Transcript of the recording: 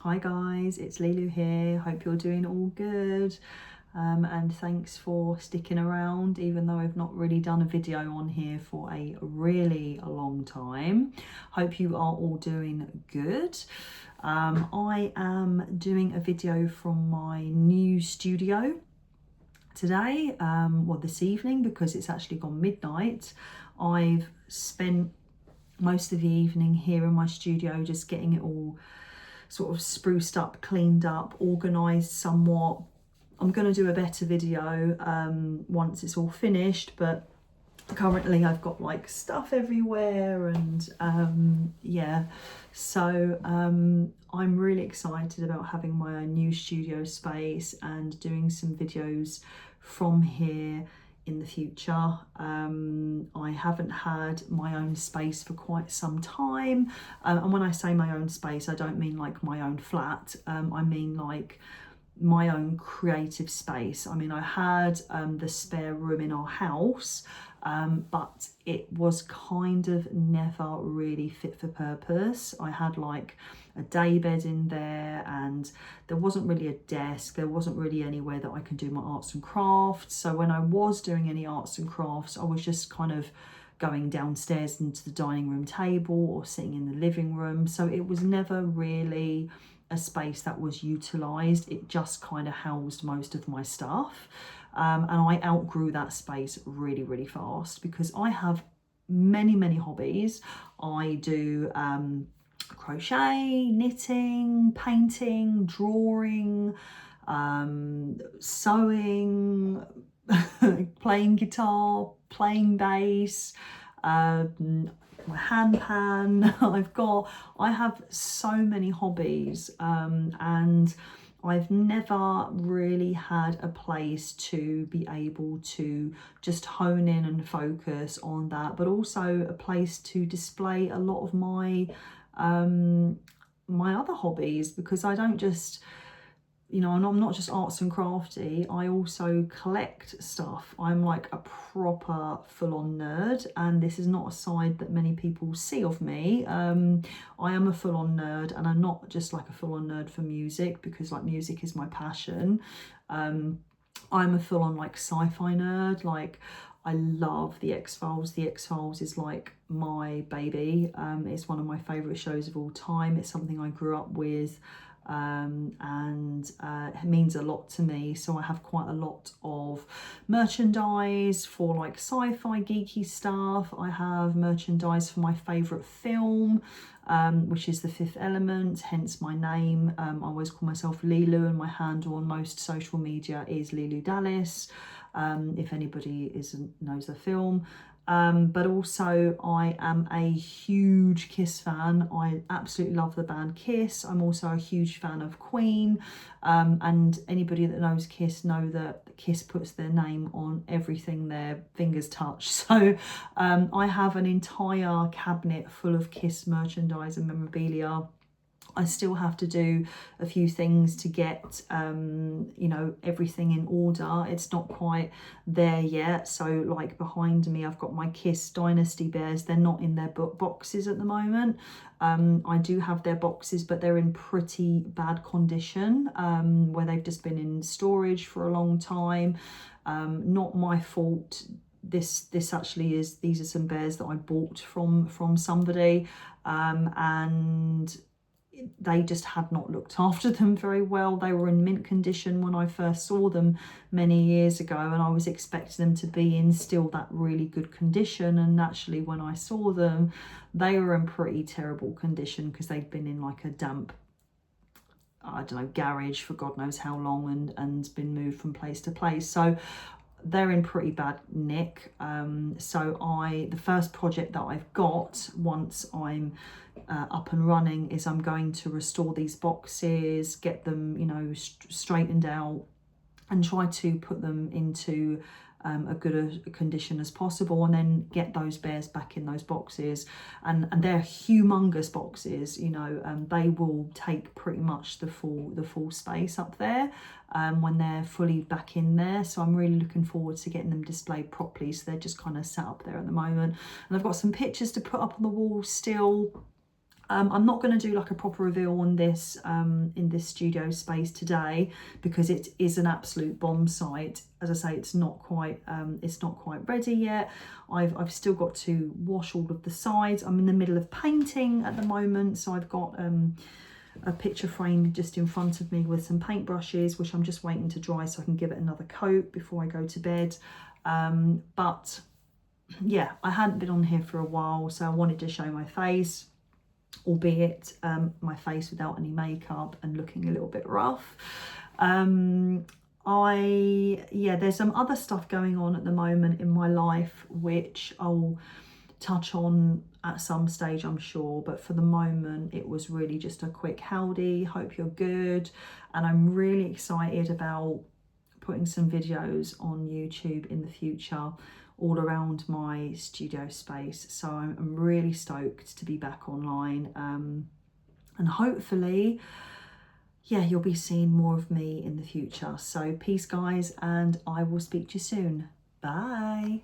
Hi guys, it's hellooo here. Hope you're doing all good. And thanks for sticking around, even though I've not really done a video on here for a really long time. Hope you are all doing good. I am doing a video from my new studio today, well this evening, because it's actually gone midnight. I've spent most of the evening here in my studio just getting it all sort of spruced up, cleaned up, organised somewhat. I'm going to do a better video once it's all finished, but currently I've got like stuff everywhere and yeah, so I'm really excited about having my own new studio space and doing some videos from here in the future. I haven't had my own space for quite some time, and when I say my own space, I don't mean like my own flat. I mean like my own creative space. I mean, I had the spare room in our house, but it was kind of never really fit for purpose. I had like a day bed in there, and there wasn't really a desk. There wasn't really anywhere that I could do my arts and crafts. So when I was doing any arts and crafts, I was just kind of going downstairs into the dining room table or sitting in the living room. So it was never really a space that was utilised. It just kind of housed most of my stuff. And I outgrew that space really fast because I have many hobbies. I do crochet, knitting, painting, drawing, sewing, playing guitar, playing bass, my hand pan. I have so many hobbies, and I've never really had a place to be able to just hone in and focus on that, but also a place to display a lot of my my other hobbies, because I don't just, you know, I'm not just arts and crafty, I also collect stuff. I'm like a proper full-on nerd, and this is not a side that many people see of me. I am a full-on nerd, and I'm not just like a full-on nerd for music, because like music is my passion. I'm a full-on like sci-fi nerd. Like, I love the X-Files. The X-Files is like my baby. It's one of my favourite shows of all time. It's something I grew up with. And it means a lot to me. So I have quite a lot of merchandise for like sci-fi geeky stuff. I have merchandise for my favourite film, which is The Fifth Element, hence my name. I always call myself hellooo, and my handle on most social media is hellooo Dallas, if anybody knows the film. But also I am a huge Kiss fan. I absolutely love the band Kiss. I'm also a huge fan of Queen, and anybody that knows Kiss know that Kiss puts their name on everything their fingers touch. So I have an entire cabinet full of Kiss merchandise and memorabilia. I still have to do a few things to get, you know, everything in order. It's not quite there yet. So like behind me, I've got my Kiss Dynasty bears. They're not in their boxes at the moment. I do have their boxes, but they're in pretty bad condition, where they've just been in storage for a long time. Not my fault. This actually is, these are some bears that I bought from somebody, and they just had not looked after them very well. They were in mint condition when I first saw them many years ago, and I was expecting them to be in still that really good condition, and actually when I saw them, they were in pretty terrible condition because they'd been in like a damp, I don't know, garage for God knows how long, and been moved from place to place. So they're in pretty bad nick. So the first project that I've got once I'm up and running is I'm going to restore these boxes, get them, you know, straightened out, and try to put them into a good condition as possible, and then get those bears back in those boxes. And they're humongous boxes, you know, they will take pretty much the full space up there when they're fully back in there. So I'm really looking forward to getting them displayed properly. So they're just kind of sat up there at the moment, and I've got some pictures to put up on the wall still. I'm not going to do like a proper reveal on this in this studio space today, because it is an absolute bomb site. As I say, it's not quite ready yet. I've still got to wash all of the sides. I'm in the middle of painting at the moment, so I've got a picture frame just in front of me with some paintbrushes, which I'm just waiting to dry so I can give it another coat before I go to bed. But yeah, I hadn't been on here for a while, so I wanted to show my face, albeit my face without any makeup and looking a little bit rough. There's some other stuff going on at the moment in my life, which I'll touch on at some stage, I'm sure, but for the moment it was really just a quick howdy, hope you're good, and I'm really excited about putting some videos on YouTube in the future all around my studio space. So I'm really stoked to be back online, and hopefully, yeah, you'll be seeing more of me in the future. So peace guys, and I will speak to you soon. Bye.